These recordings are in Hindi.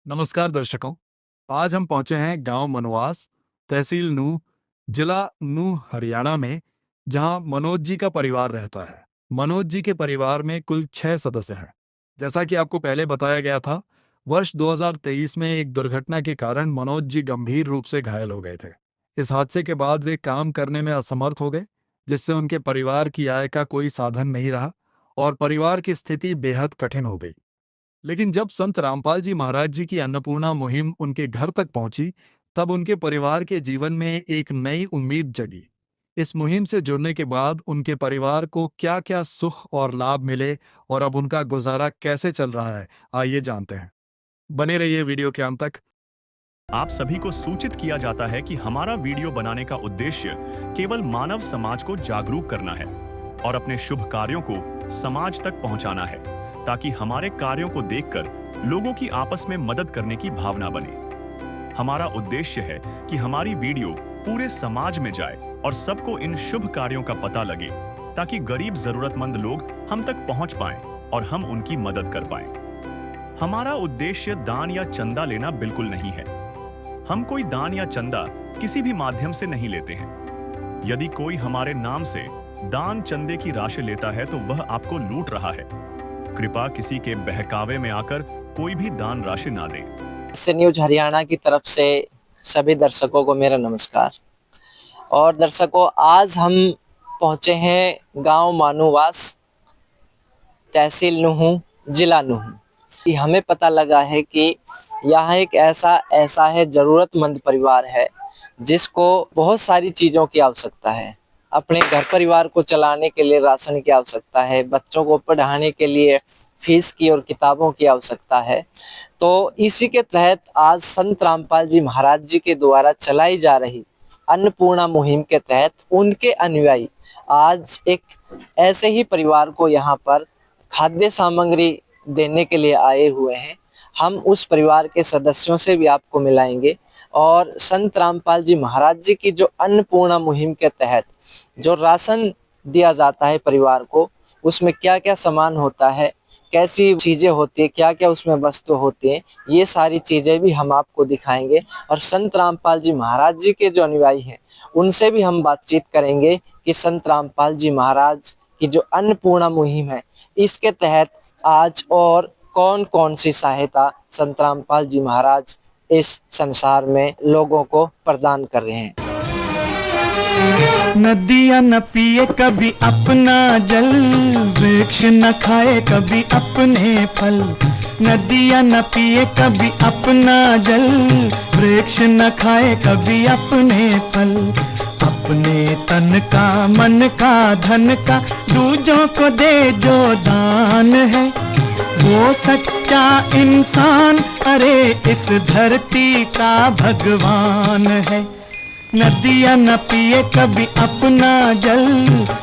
नमस्कार दर्शकों। आज हम पहुंचे हैं गांव मनवास, तहसील नूह, जिला नूह, हरियाणा में, जहां मनोज जी का परिवार रहता है। मनोज जी के परिवार में कुल 6 सदस्य हैं। जैसा कि आपको पहले बताया गया था, वर्ष 2023 में एक दुर्घटना के कारण मनोज जी गंभीर रूप से घायल हो गए थे। इस हादसे के बाद वे काम करने में असमर्थ हो गए, जिससे उनके परिवार की आय का कोई साधन नहीं रहा और परिवार की स्थिति बेहद कठिन हो गई। लेकिन जब संत रामपाल जी महाराज जी की अन्नपूर्णा मुहिम उनके घर तक पहुंची, तब उनके परिवार के जीवन में एक नई उम्मीद जगी। इस मुहिम से जुड़ने के बाद उनके परिवार को क्या-क्या सुख और लाभ मिले और अब उनका गुजारा कैसे चल रहा है, आइए जानते हैं। बने रहिए वीडियो के अंत तक। आप सभी को सूचित किया जाता है कि हमारा वीडियो बनाने का उद्देश्य केवल मानव समाज को जागरूक करना है और अपने शुभ कार्यों को समाज तक पहुंचाना है, ताकि हमारे कार्यों को देखकर लोगों की आपस में मदद करने की भावना बने। हमारा उद्देश्य है कि हमारी वीडियो पूरे समाज में जाए और सबको इन शुभ कार्यों का पता लगे, ताकि गरीब जरूरतमंद लोग हम तक पहुंच पाएं और हम उनकी मदद कर पाएं। हमारा उद्देश्य दान या चंदा लेना बिल्कुल नहीं है। हम कोई दान या चंदा किसी भी माध्यम से नहीं लेते हैं। यदि कोई हमारे नाम से दान चंदे की राशि लेता है तो वह आपको लूट रहा है। कृपया किसी के बहकावे में आकर कोई भी दान राशि ना दें। से न्यूज हरियाणा की तरफ से सभी दर्शकों को मेरा नमस्कार। और दर्शकों, आज हम पहुंचे हैं गांव मानूवास, तहसील नूह, जिला नूह। हमें पता लगा है कि यहाँ एक ऐसा है जरूरतमंद परिवार है जिसको बहुत सारी चीज़ों की आवश्यकता है। अपने घर परिवार को चलाने के लिए राशन की आवश्यकता है, बच्चों को पढ़ाने के लिए फीस की और किताबों की आवश्यकता है। तो इसी के तहत आज संत रामपाल जी महाराज जी के द्वारा चलाई जा रही अन्नपूर्णा मुहिम के तहत उनके अनुयायी आज एक ऐसे ही परिवार को यहाँ पर खाद्य सामग्री देने के लिए आए हुए हैं। हम उस परिवार के सदस्यों से भी आपको मिलाएंगे और संत रामपाल जी महाराज जी की जो अन्नपूर्णा मुहिम के तहत जो राशन दिया जाता है परिवार को, उसमें क्या क्या सामान होता है, कैसी चीज़ें होती है, क्या क्या उसमें वस्तु होती हैं, ये सारी चीज़ें भी हम आपको दिखाएंगे। और संत रामपाल जी महाराज जी के जो अनुयायी हैं उनसे भी हम बातचीत करेंगे कि संत रामपाल जी महाराज की जो अन्नपूर्णा मुहिम है इसके तहत आज और कौन कौन सी सहायता संत रामपाल जी महाराज इस संसार में लोगों को प्रदान कर रहे हैं। नदियाँ न पिए कभी अपना जल, वृक्ष न खाए कभी अपने फल। नदियाँ न पिए कभी अपना जल, वृक्ष न खाए कभी अपने फल। अपने तन का, मन का, धन का दूजों को दे जो दान है, वो सच्चा इंसान, अरे इस धरती का भगवान है। नदियाँ न पिए कभी अपना जल,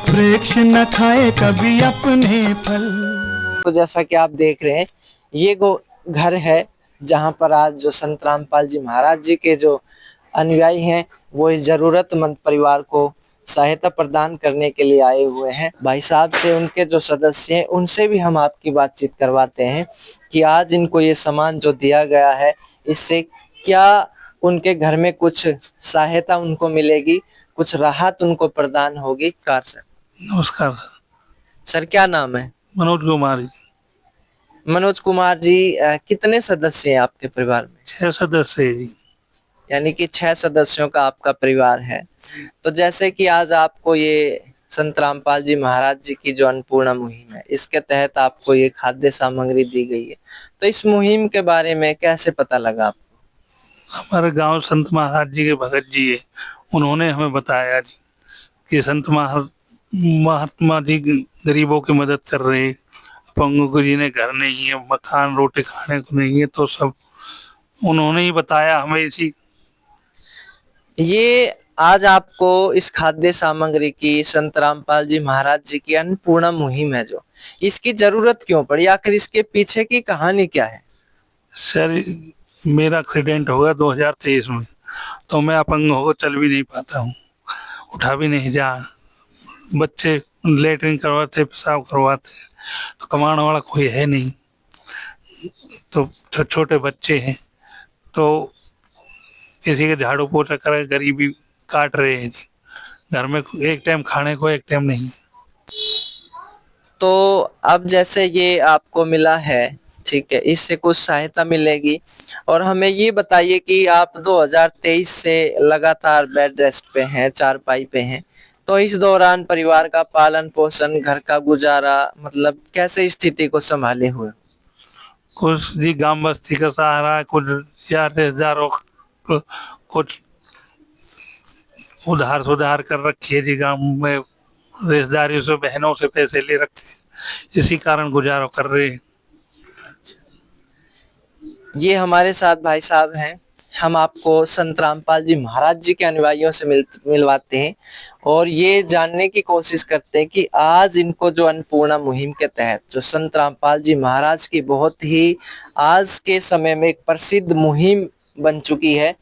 वृक्ष न खाए कभी अपने फल। तो जैसा कि आप देख रहे हैं, ये वो घर है जहाँ पर आज जो संत रामपाल जी महाराज जी के जो अनुयायी हैं वो इस जरूरतमंद परिवार को सहायता प्रदान करने के लिए आए हुए हैं। भाई साहब से, उनके जो सदस्य हैं, उनसे भी हम आपकी बातचीत करवाते हैं कि आज इनको ये सामान जो दिया गया है इससे क्या उनके घर में कुछ सहायता उनको मिलेगी, कुछ राहत उनको प्रदान होगी। कार सर, नमस्कार सर क्या नाम है? मनोज कुमार जी। मनोज कुमार जी, कितने सदस्य हैं आपके परिवार में? 6 सदस्य है जी। यानी कि 6 सदस्यों का आपका परिवार है। तो जैसे कि आज आपको ये संत रामपाल जी महाराज जी की जो अन्नपूर्णा मुहिम है इसके तहत आपको ये खाद्य सामग्री दी गई है, तो इस मुहिम के बारे में कैसे पता लगा आपको? हमारे गांव संत महाराज जी के भगत जी है, उन्होंने हमें बताया जी कि संत महात्मा जी गरीबों की मदद कर रहे हैं। अपंगों को जिन्हें घर नहीं है, मकान रोटी खाने को नहीं है, तो सब उन्होंने ही बताया हमें। इसी ये आज आपको इस खाद्य सामग्री की संत रामपाल जी महाराज जी की अन्नपूर्णा मुहिम है जो, इसकी जरूरत क्यों पड़ी? आखिर इसके पीछे की कहानी क्या है? सर, मेरा एक्सीडेंट हो गया 2023 में, तो मैं अपंग होकर चल भी नहीं पाता हूँ, उठा भी नहीं जा। बच्चे लेटरिन करवाते, पेशाब करवाते, तो कमाने वाला कोई है नहीं, तो छोटे बच्चे हैं, तो किसी के झाड़ू पोछा कर गरीबी काट रहे हैं जी। घर में एक टाइम खाने को एक टाइम नहीं। तो अब जैसे ये आपको मिला है, ठीक है, इससे कुछ सहायता मिलेगी। और हमें ये बताइए कि आप 2023 से लगातार बेड रेस्ट पे हैं, चारपाई पे हैं, तो इस दौरान परिवार का पालन पोषण, घर का गुजारा, मतलब कैसे स्थिति को संभाले हुए? कुछ जी गांव बस्ती का सहारा, कुछ यार रिश्तेदारों को कुछ उधार सुधार कर रखी है जी। गांव में रिश्तेदारियों से, बहनों से पैसे ले रखे, इसी कारण गुजारा कर रहे हैं। ये हमारे साथ भाई साहब हैं। हम आपको संत रामपाल जी महाराज जी के अनुयायियों से मिलवाते हैं और ये जानने की कोशिश करते हैं कि आज इनको जो अन्नपूर्णा मुहिम के तहत जो संत रामपाल जी महाराज की बहुत ही आज के समय में एक प्रसिद्ध मुहिम बन चुकी है,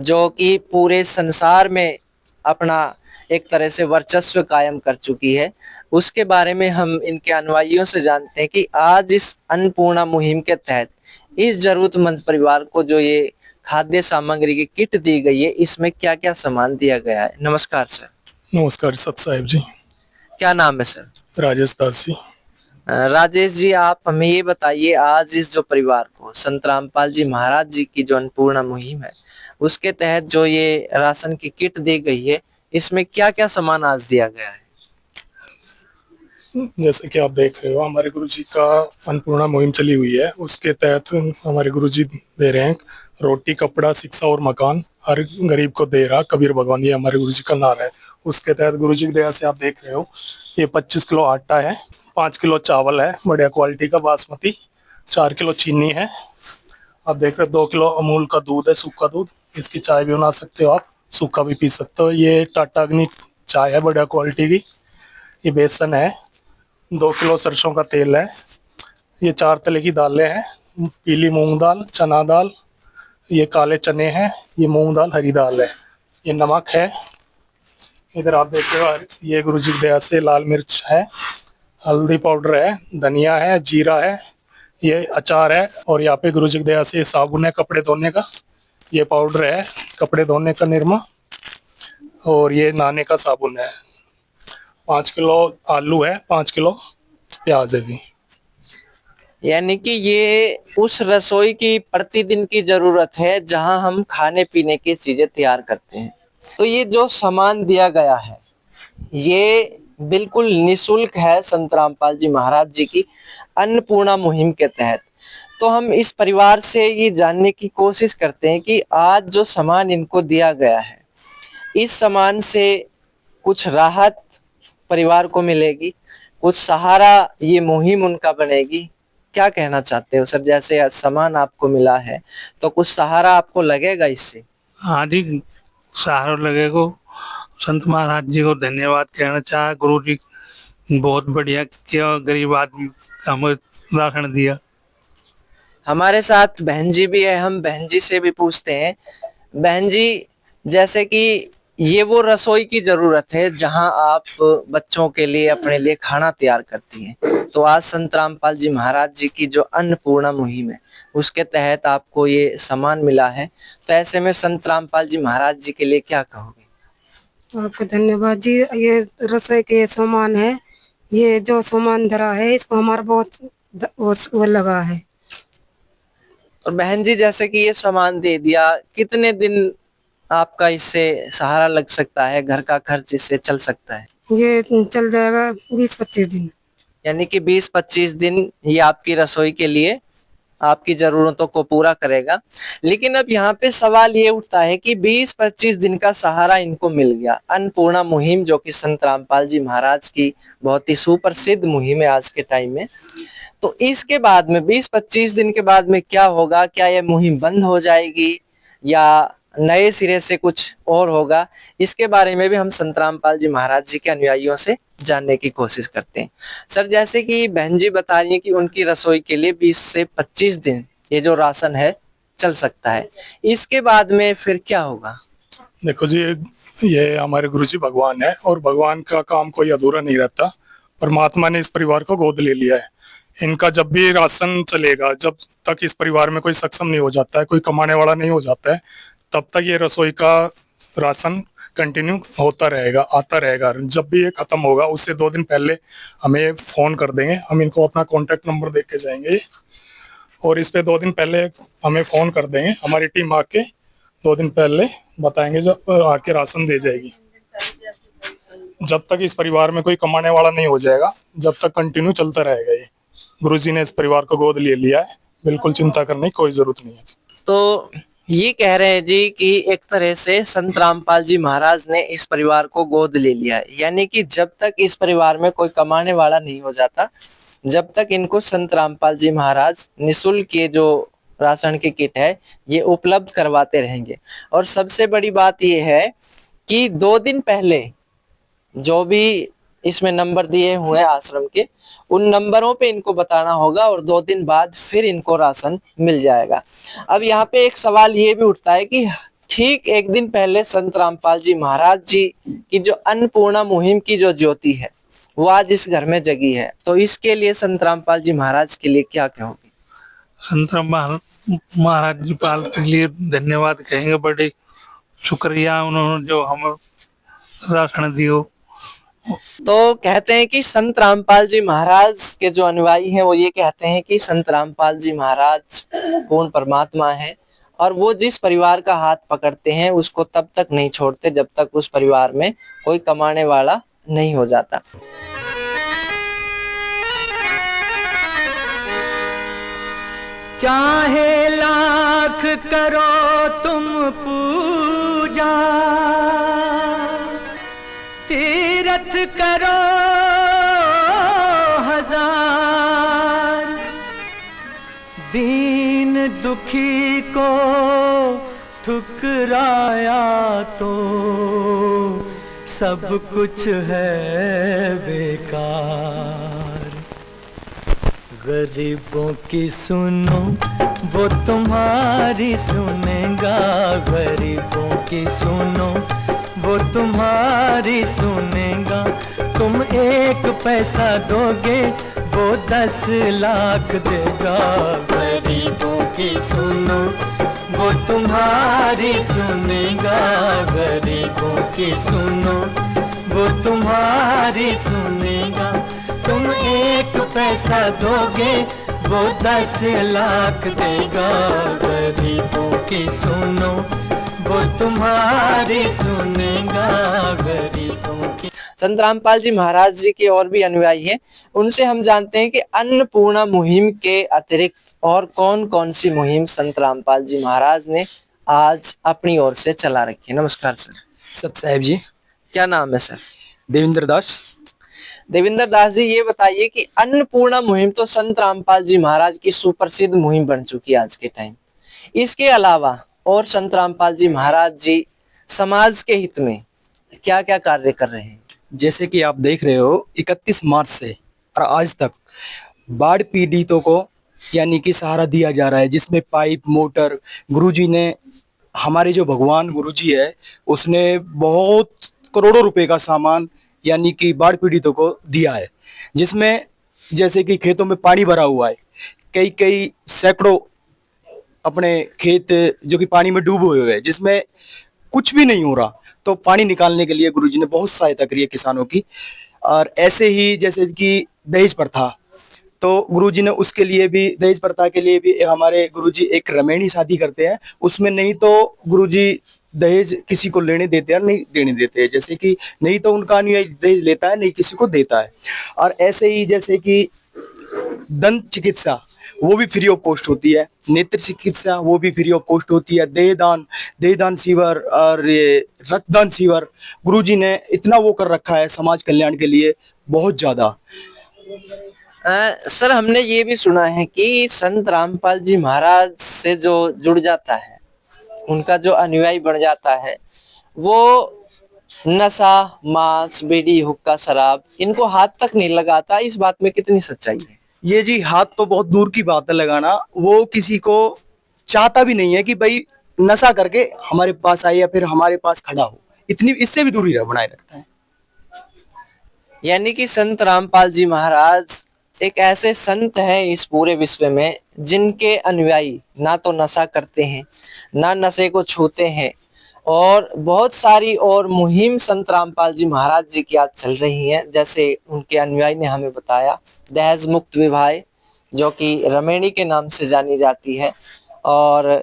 जो कि पूरे संसार में अपना एक तरह से वर्चस्व कायम कर चुकी है, उसके बारे में हम इनके अनुयायियों से जानते हैं कि आज इस अन्नपूर्णा मुहिम के तहत इस जरूरतमंद परिवार को जो ये खाद्य सामग्री की किट दी गई है, इसमें क्या क्या सामान दिया गया है। नमस्कार सर। नमस्कार सत साहिब जी। क्या नाम है सर? राजेश दास जी। राजेश जी, आप हमें ये बताइए, आज इस जो परिवार को संत रामपाल जी महाराज जी की जो अन्नपूर्णा मुहिम है उसके तहत जो ये राशन की किट दी गई है, इसमें क्या क्या सामान आज दिया गया है? जैसे कि आप देख रहे हो, हमारे गुरुजी का अन्नपूर्णा मुहिम चली हुई है, उसके तहत हमारे गुरुजी दे रहे हैं रोटी, कपड़ा, शिक्षा और मकान हर गरीब को दे रहा कबीर भगवान, ये हमारे गुरुजी का नारा है। उसके तहत गुरुजी की दया से आप देख रहे हो, ये 25 किलो आटा है, 5 किलो चावल है बढ़िया क्वालिटी का बासमती, 4 किलो चीनी है, आप देख रहे हो 2 किलो अमूल का दूध है, सूखा दूध, इसकी चाय भी बना सकते हो आप, सूखा भी पी सकते हो। ये टाटा अग्नि चाय है बढ़िया क्वालिटी की। ये बेसन है, 2 किलो सरसों का तेल है, ये 4 तरह की दालें हैं, पीली मूंग दाल, चना दाल, ये काले चने हैं, ये मूंग दाल, हरी दाल है, ये नमक है, इधर आप देख रहे हो ये गुरुजी की दया से लाल मिर्च है, हल्दी पाउडर है, धनिया है, जीरा है, ये अचार है, और यहाँ पे गुरुजी की दया से साबुन है कपड़े धोने का, ये पाउडर है कपड़े धोने का निरमा, और ये नहाने का साबुन है। 5 किलो आलू है, 5 किलो प्याज है जी। यानी कि ये उस रसोई की प्रतिदिन की जरूरत है जहां हम खाने पीने की चीजें तैयार करते हैं। तो ये जो सामान दिया गया है ये बिल्कुल निशुल्क है संत रामपाल जी महाराज जी की अन्नपूर्णा मुहिम के तहत। तो हम इस परिवार से ये जानने की कोशिश करते हैं कि आज जो सामान इनको दिया गया है, इस सामान से कुछ राहत परिवार को मिलेगी, कुछ सहारा ये मुहिम उनका बनेगी। क्या कहना चाहते हो सर? जैसे सामान आपको मिला है तो कुछ सहारा आपको लगेगा इससे? हाँ जी, सहारा लगेगा। संत महाराज जी को धन्यवाद कहना चाहे, गुरु जी बहुत बढ़िया किया, गरीब आदमी का हमें राशन दिया। हमारे साथ बहन जी भी है, हम बहन जी से भी पूछते हैं। बहन जी, जैसे कि ये वो रसोई की जरूरत है जहां आप बच्चों के लिए, अपने लिए खाना तैयार करती हैं, तो आज संत रामपाल जी महाराज जी की जो अन्नपूर्णा मुहिम है उसके तहत आपको ये सामान मिला है, तो ऐसे में संत रामपाल जी महाराज जी के लिए क्या कहोगे? आपको धन्यवाद जी। ये रसोई के सामान है, ये जो सामान धरा है इसको हमारा बहुत वो लगा है। और बहन जी, जैसे कि ये सामान दे दिया, कितने दिन आपका इससे सहारा लग सकता है, घर का खर्च इससे चल सकता है? ये चल जाएगा 20-25 दिन। यानी कि 20-25 दिन ये आपकी रसोई के लिए आपकी जरूरतों को पूरा करेगा। लेकिन अब यहाँ पे सवाल ये उठता है कि 20-25 दिन का सहारा इनको मिल गया, अन्नपूर्णा मुहिम जो कि संत रामपाल जी महाराज की बहुत ही सुप्रसिद्ध मुहिम है आज के टाइम में, तो इसके बाद में 20-25 दिन के बाद में क्या होगा? क्या यह मुहिम बंद हो जाएगी या नए सिरे से कुछ और होगा? इसके बारे में भी हम संत रामपाल जी महाराज जी के अनुयायियों से जानने की कोशिश करते हैं। सर, जैसे कि बहन जी बता रही है कि उनकी रसोई के लिए 20 से 25 दिन ये जो राशन है चल सकता है, इसके बाद में फिर क्या होगा? देखो जी, ये हमारे गुरुजी भगवान है और भगवान का काम कोई अधूरा नहीं रहता। परमात्मा ने इस परिवार को गोद ले लिया है। इनका जब भी राशन चलेगा, जब तक इस परिवार में कोई सक्षम नहीं हो जाता है, कोई कमाने वाला नहीं हो जाता है, तब तक ये रसोई का राशन कंटिन्यू होता रहेगा, आता रहेगा। जब भी ये खत्म होगा उससे 2 दिन पहले हमें फोन कर देंगे, हम इनको अपना कॉन्टेक्ट नंबर दे के जाएंगे और इस पे 2 दिन पहले हमें फोन कर देंगे, हमारी टीम आके 2 दिन पहले बताएंगे, जब आके राशन दे जाएगी। जब तक इस परिवार में कोई कमाने वाला नहीं हो जाएगा, जब तक कंटिन्यू चलता रहेगा ये। गुरुजी ने इस परिवार को गोद ले लिया है, बिल्कुल चिंता करने की कोई जरूरत नहीं है। तो ये कह रहे हैं जी कि एक तरह से संत रामपाल जी महाराज ने इस परिवार को गोद ले लिया है, यानी कि जब तक इस परिवार में कोई कमाने वाला नहीं हो जाता, जब तक इनको संत रामपाल जी महाराज निःशुल्क ये जो राशन की किट है ये उपलब्ध करवाते रहेंगे। और सबसे बड़ी बात ये है कि 2 दिन पहले जो भी इसमें नंबर दिए हुए हैं आश्रम के, उन नंबरों पे इनको बताना होगा और 2 दिन बाद फिर इनको राशन मिल जाएगा। अब यहाँ पे एक सवाल ये भी उठता है कि ठीक 1 दिन पहले संत रामपाल जी महाराज जी की जो अन्नपूर्णा मुहिम की जो ज्योति है वो आज इस घर में जगी है, तो इसके लिए संत रामपाल जी महाराज के लिए क्या कहोगे? संत महाराज जी पाल के लिए धन्यवाद कहेंगे, बड़े शुक्रिया उन्होंने जो हम राशन दियो। तो कहते हैं कि संत रामपाल जी महाराज के जो अनुयायी हैं वो ये कहते हैं कि संत रामपाल जी महाराज पूर्ण परमात्मा है और वो जिस परिवार का हाथ पकड़ते हैं उसको तब तक नहीं छोड़ते जब तक उस परिवार में कोई कमाने वाला नहीं हो जाता। चाहे लाख करो तुम पूजा, तीरथ करो हजार, दीन दुखी को ठुकराया तो सब कुछ है बेकार। गरीबों की सुनो वो तुम्हारी सुनेगा, गरीबों की सुनो वो तुम्हारी सुनेगा। तुम 1 पैसा दोगे वो 10 लाख देगा। गरीबों की सुनो वो तुम्हारी सुनेगा, गरीबों की सुनो वो तुम्हारी सुनेगा। तुम 1 पैसा दोगे वो 10 लाख देगा। गरीबों की सुनो वो तुम्हारी सुनेगा, गरीबों की। संत रामपाल जी महाराज जी के और भी अनुयायी हैं, उनसे हम जानते हैं कि अन्नपूर्णा मुहिम के अतिरिक्त और कौन कौन सी मुहिम संत रामपाल जी महाराज ने आज अपनी ओर से चला रखी है। नमस्कार सर। सत साहेब जी। क्या नाम है सर? देवेंद्र दास। देवेंद्र दास जी, ये बताइए कि अन्नपूर्णा मुहिम तो संत रामपाल जी महाराज की सुप्रसिद्ध मुहिम बन चुकी है आज के टाइम। इसके अलावा और संत रामपाल जी महाराज जी समाज के हित में क्या क्या कार्य कर रहे हैं? जैसे कि आप देख रहे हो 31 मार्च से और आज तक बाढ़ पीड़ितों को यानी कि सहारा दिया जा रहा है, जिसमें पाइप मोटर गुरुजी ने, हमारे जो भगवान गुरुजी है उसने बहुत करोड़ों रुपए का सामान यानी कि बाढ़ पीड़ितों को दिया है, जिसमें जैसे कि खेतों में पानी भरा हुआ है, कई सैकड़ों अपने खेत जो कि पानी में डूबे हुए हैं, जिसमें कुछ भी नहीं हो रहा, तो पानी निकालने के लिए गुरुजी ने बहुत सहायता करी है किसानों की। और ऐसे ही जैसे कि दहेज प्रथा, तो गुरुजी ने उसके लिए भी, दहेज प्रथा के लिए भी हमारे गुरुजी एक रमैनी शादी करते हैं, उसमें नहीं तो गुरुजी दहेज किसी को लेने देते हैं, नहीं देने देते हैं, जैसे कि नहीं तो उनका अनुयायी दहेज लेता है, नहीं किसी को देता है। और ऐसे ही जैसे कि दंत चिकित्सा वो भी फ्री ऑफ कॉस्ट होती है, नेत्र चिकित्सा वो भी फ्री ऑफ कॉस्ट होती है, देहदान शिविर और ये रक्तदान शिविर, गुरुजी ने इतना वो कर रखा है समाज कल्याण के लिए बहुत ज्यादा। सर, हमने ये भी सुना है कि संत रामपाल जी महाराज से जो जुड़ जाता है, उनका जो अनुयायी बन जाता है, वो नशा, मांस, बीड़ी, हुक्का, शराब इनको हाथ तक नहीं लगाता। इस बात में कितनी सच्चाई है? ये जी हाथ तो बहुत दूर की बात है लगाना, वो किसी को चाहता भी नहीं है कि भाई नशा करके हमारे पास आए या फिर हमारे पास खड़ा हो, इतनी इससे भी दूरी बनाए रखता है। यानी कि संत रामपाल जी महाराज एक ऐसे संत हैं इस पूरे विश्व में जिनके अनुयायी ना तो नशा करते हैं, ना नशे को छूते हैं, और बहुत सारी और मुहिम संत रामपाल जी महाराज जी की आज चल रही हैं। जैसे उनके अनुयायी ने हमें बताया, दहेज मुक्त विवाह जो कि रमेणी के नाम से जानी जाती है, और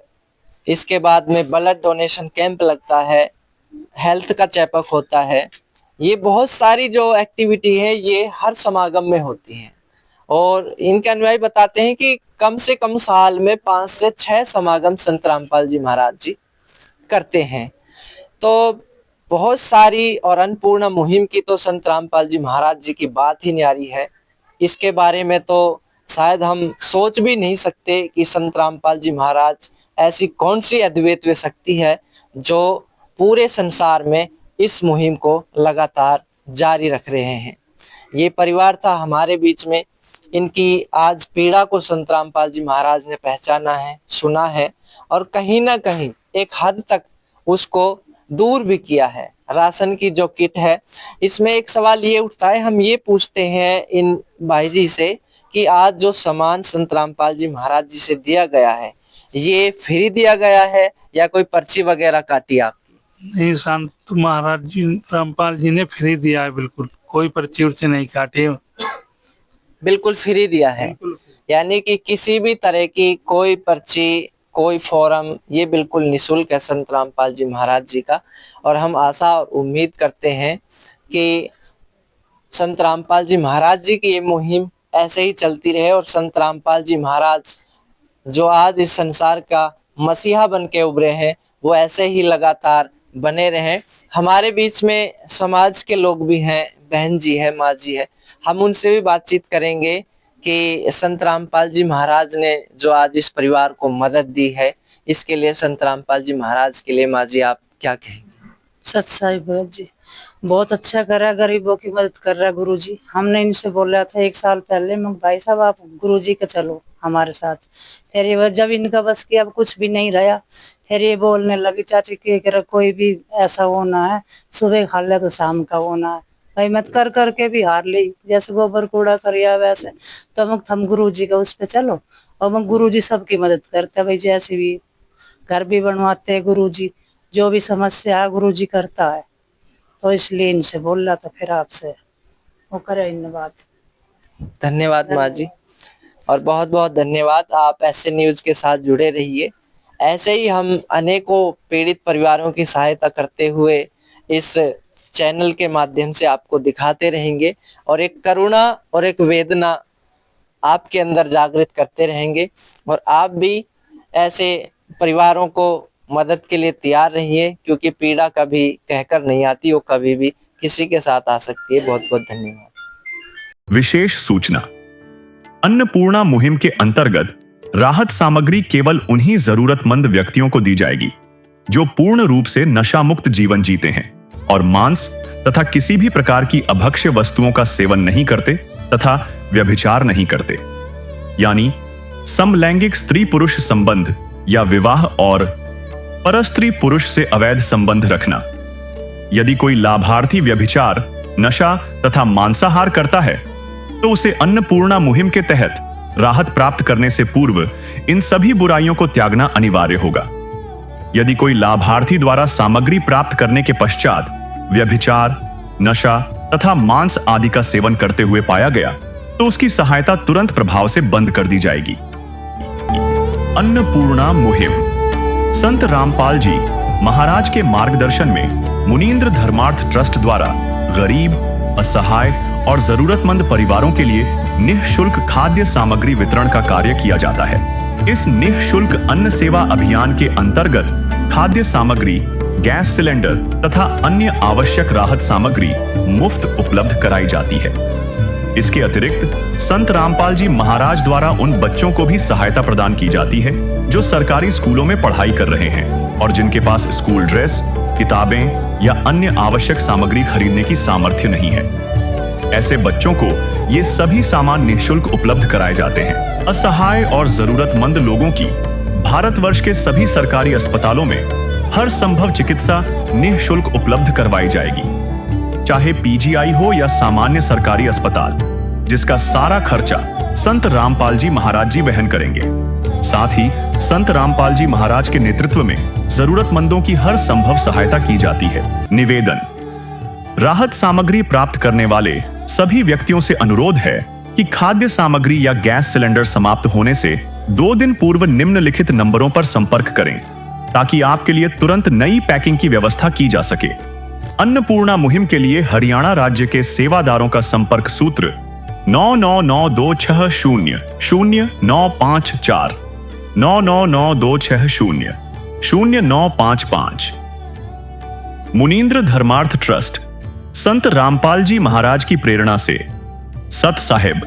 इसके बाद में ब्लड डोनेशन कैंप लगता है, हेल्थ का चेकअप होता है। ये बहुत सारी जो एक्टिविटी है ये हर समागम में होती हैं, और इनके अनुयायी बताते हैं कि कम से कम साल में 5 से 6 समागम संत रामपाल जी महाराज जी करते हैं। तो बहुत सारी और अन्नपूर्णा मुहिम की तो संत रामपाल जी महाराज जी की बात ही न्यारी है। इसके बारे में तो शायद हम सोच भी नहीं सकते कि संत रामपाल जी महाराज ऐसी कौन सी अद्वितीय शक्ति है जो पूरे संसार में इस मुहिम को लगातार जारी रख रहे हैं। ये परिवार था हमारे बीच में, इनकी आज पीड़ा को संत रामपाल जी महाराज ने पहचाना है, सुना है, और कहीं ना कहीं एक हद तक उसको दूर भी किया है। राशन की जो किट है, इसमें एक सवाल ये उठता है, हम ये पूछते हैं इन भाई जी से कि आज जो सामान संत रामपाल जी महाराज जी से दिया गया है, ये फ्री दिया गया है या कोई पर्ची वगैरह काटी आपकी? नहीं, संत महाराज जी रामपाल जी ने फ्री दिया है, बिल्कुल कोई पर्ची उर्ची नहीं काटी, बिल्कुल फ्री दिया है। यानी कि किसी भी तरह की कोई पर्ची, कोई फॉर्म, ये बिल्कुल निःशुल्क है संत रामपाल जी महाराज जी का। और हम आशा और उम्मीद करते हैं कि संत रामपाल जी महाराज जी की ये मुहिम ऐसे ही चलती रहे, और संत रामपाल जी महाराज जो आज इस संसार का मसीहा बन के उभरे हैं वो ऐसे ही लगातार बने रहें। हमारे बीच में समाज के लोग भी हैं, बहन जी है, माँ जी है, हम उनसे भी बातचीत करेंगे कि संत रामपाल जी महाराज ने जो आज इस परिवार को मदद दी है, इसके लिए संत रामपाल जी महाराज के लिए माँ जी आप क्या कहेंगे? सत साहिब जी बहुत अच्छा कर रहा है, गरीबों की मदद कर रहा है गुरु जी। हमने इनसे बोला था 1 साल पहले, मैं भाई साहब आप गुरु जी के चलो हमारे साथ। फिर ये जब इनका बस की अब कुछ भी नहीं रहा, फिर ये बोलने लगी चाची के कोई भी ऐसा होना है, सुबह खा लिया तो शाम का होना है। भाई मत कर करके भी हार ली, जैसे गोबर कूड़ा करिया वैसे। तो हम गुरु जी का उस पे चलो, और हम गुरु जी सबकी मदद करते हैं भाई, जैसे भी घर भी बनवाते हैं गुरु जी, जो भी समस्या है गुरु जी करता है। तो इसलिए इनसे बोल रहा था, फिर आपसे वो करे इन बात। धन्यवाद माँ जी, और बहुत बहुत धन्यवाद। आप ऐसे न्यूज के साथ जुड़े रहिए। ऐसे ही हम अनेकों पीड़ित परिवारों की सहायता करते हुए इस चैनल के माध्यम से आपको दिखाते रहेंगे, और एक करुणा और एक वेदना आपके अंदर जागृत करते रहेंगे। और आप भी ऐसे परिवारों को मदद के लिए तैयार रहिए, क्योंकि पीड़ा कभी कहकर नहीं आती, वो कभी भी किसी के साथ आ सकती है। बहुत बहुत धन्यवाद। विशेष सूचना, अन्नपूर्णा मुहिम के अंतर्गत राहत सामग्री केवल उन्हीं जरूरतमंद व्यक्तियों को दी जाएगी जो पूर्ण रूप से नशा मुक्त जीवन जीते हैं और मांस तथा किसी भी प्रकार की अभक्ष्य वस्तुओं का सेवन नहीं करते तथा व्यभिचार नहीं करते, यानी समलैंगिक स्त्री पुरुष संबंध या विवाह और परस्त्री पुरुष से अवैध संबंध रखना। यदि कोई लाभार्थी व्यभिचार, नशा तथा मांसाहार करता है तो उसे अन्नपूर्णा मुहिम के तहत राहत प्राप्त करने से पूर्व इन सभी बुराइयों को त्यागना अनिवार्य होगा। यदि कोई लाभार्थी द्वारा सामग्री प्राप्त करने के पश्चात व्यभिचार, नशा तथा मांस आदि का सेवन करते हुए पाया गया तो उसकी सहायता तुरंत प्रभाव से बंद कर दी जाएगी। अन्नपूर्णा मुहिम संत रामपाल जी महाराज के मार्गदर्शन में मुनींद्र धर्मार्थ ट्रस्ट द्वारा गरीब, असहाय और जरूरतमंद परिवारों के लिए निःशुल्क खाद्य सामग्री वितरण का कार्य किया जाता है। इस निःशुल्क अन्न सेवा अभियान के अंतर्गत खाद्य सामग्री, गैस सिलेंडर तथा अन्य आवश्यक राहत सामग्री मुफ्त उपलब्ध कराई जाती है। इसके अतिरिक्त संत रामपाल जी महाराज द्वारा उन बच्चों को भी सहायता प्रदान की जाती है जो सरकारी स्कूलों में पढ़ाई कर रहे हैं और जिनके पास स्कूल ड्रेस, किताबें या अन्य आवश्यक सामग्री खरीदने की सामर्थ्य नहीं है। ऐसे बच्चों को ये सभी सामान निःशुल्क उपलब्ध कराए जाते हैं। असहाय और जरूरतमंद लोगों की भारतवर्ष के सभी सरकारी अस्पतालों में हर संभव चिकित्सा निःशुल्क उपलब्ध करवाई जाएगी, चाहे पीजीआई हो या सामान्य सरकारी अस्पताल। जिसका सारा खर्चा संत रामपाल जी महाराज जी वहन करेंगे। साथ ही संत रामपाल जी महाराज के नेतृत्व में जरूरतमंदों की हर संभव सहायता की जाती है। निवेदन, राहत सामग्री प्राप्त करने वाले सभी व्यक्तियों से अनुरोध है कि खाद्य सामग्री या गैस सिलेंडर समाप्त होने से 2 दिन पूर्व निम्नलिखित नंबरों पर संपर्क करें ताकि आपके लिए तुरंत नई पैकिंग की व्यवस्था की जा सके। अन्नपूर्णा मुहिम के लिए हरियाणा राज्य के सेवादारों का संपर्क सूत्र 9992600954 9992600955। मुनींद्र धर्मार्थ ट्रस्ट संत रामपाल जी महाराज की प्रेरणा से सत साहिब